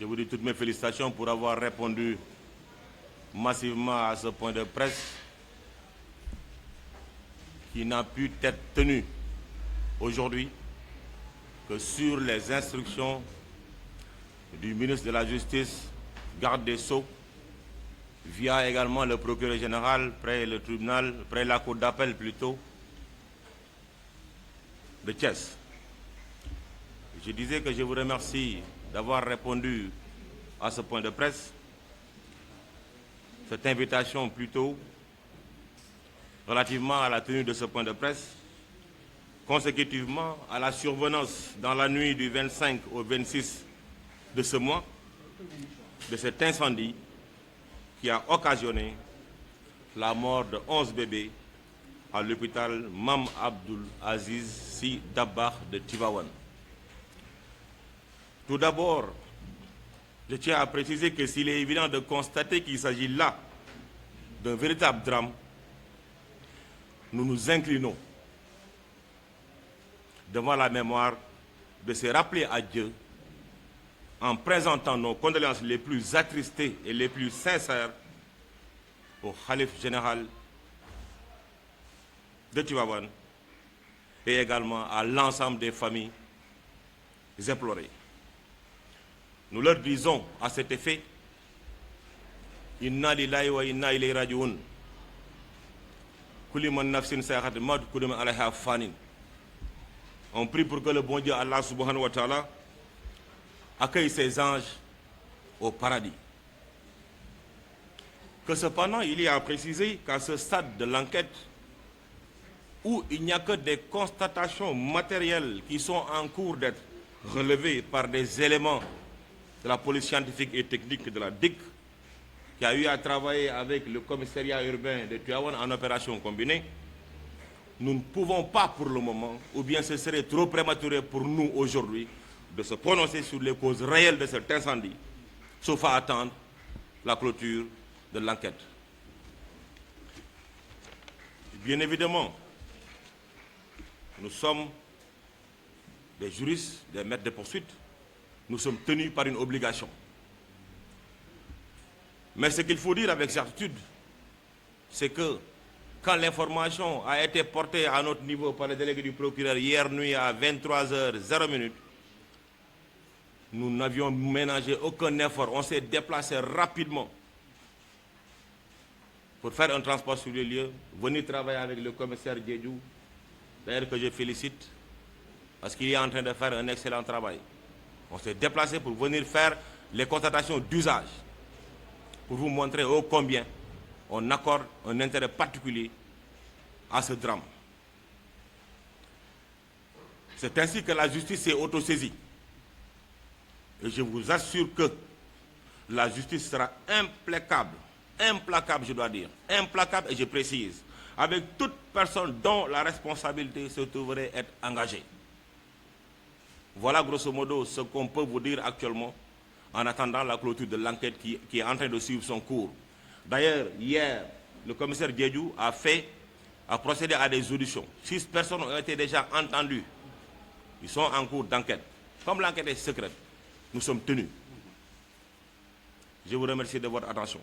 Je vous dis toutes mes félicitations pour avoir répondu massivement à ce point de presse qui n'a pu être tenu aujourd'hui que sur les instructions du ministre de la Justice, garde des Sceaux, via également le procureur général, près le tribunal, près la cour d'appel plutôt, de Thiès. Je disais que je vous remercie d'avoir répondu à ce point de presse, cette invitation plutôt, relativement à la tenue de ce point de presse, consécutivement à la survenance dans la nuit du 25 au 26 de ce mois, de cet incendie qui a occasionné la mort de 11 bébés à l'hôpital Mam Abdul Aziz Sy Dabakh de Tivaouane. Tout d'abord, je tiens à préciser que s'il est évident de constater qu'il s'agit là d'un véritable drame, nous nous inclinons devant la mémoire de se rappeler à Dieu en présentant nos condoléances les plus attristées et les plus sincères au Khalife général de Tivaouane et également à l'ensemble des familles éplorées. Nous leur disons à cet effet, Inna lillahi wa inna ilayhi raji'un. Kulli man nafsin sa'iqatul maut kullu man 'alayha fanin. On prie pour que le bon Dieu Allah subhanahu wa ta'ala accueille ses anges au paradis. Que cependant, il y a à préciser qu'à ce stade de l'enquête, où il n'y a que des constatations matérielles qui sont en cours d'être relevées par des éléments de la police scientifique et technique de la DIC, qui a eu à travailler avec le commissariat urbain de Tivaouane en opération combinée, nous ne pouvons pas pour le moment, ou bien ce serait trop prématuré pour nous aujourd'hui, de se prononcer sur les causes réelles de cet incendie, sauf à attendre la clôture de l'enquête. Bien évidemment, nous sommes des juristes, des maîtres de poursuite, nous sommes tenus par une obligation. Mais ce qu'il faut dire avec certitude, c'est que quand l'information a été portée à notre niveau par le délégué du procureur hier nuit à 23h00, nous n'avions ménagé aucun effort. On s'est déplacé rapidement pour faire un transport sur les lieux, venir travailler avec le commissaire Diédhiou, d'ailleurs que je félicite, parce qu'il est en train de faire un excellent travail. On s'est déplacé pour venir faire les constatations d'usage, pour vous montrer ô combien on accorde un intérêt particulier à ce drame. C'est ainsi que la justice s'est autosaisie. Et je vous assure que la justice sera implacable, implacable je dois dire, implacable et je précise, avec toute personne dont la responsabilité se trouverait être engagée. Voilà grosso modo ce qu'on peut vous dire actuellement en attendant la clôture de l'enquête qui est en train de suivre son cours. D'ailleurs, hier, le commissaire Diédhiou a procédé à des auditions. 6 personnes ont été déjà entendues. Ils sont en cours d'enquête. Comme l'enquête est secrète, nous sommes tenus. Je vous remercie de votre attention.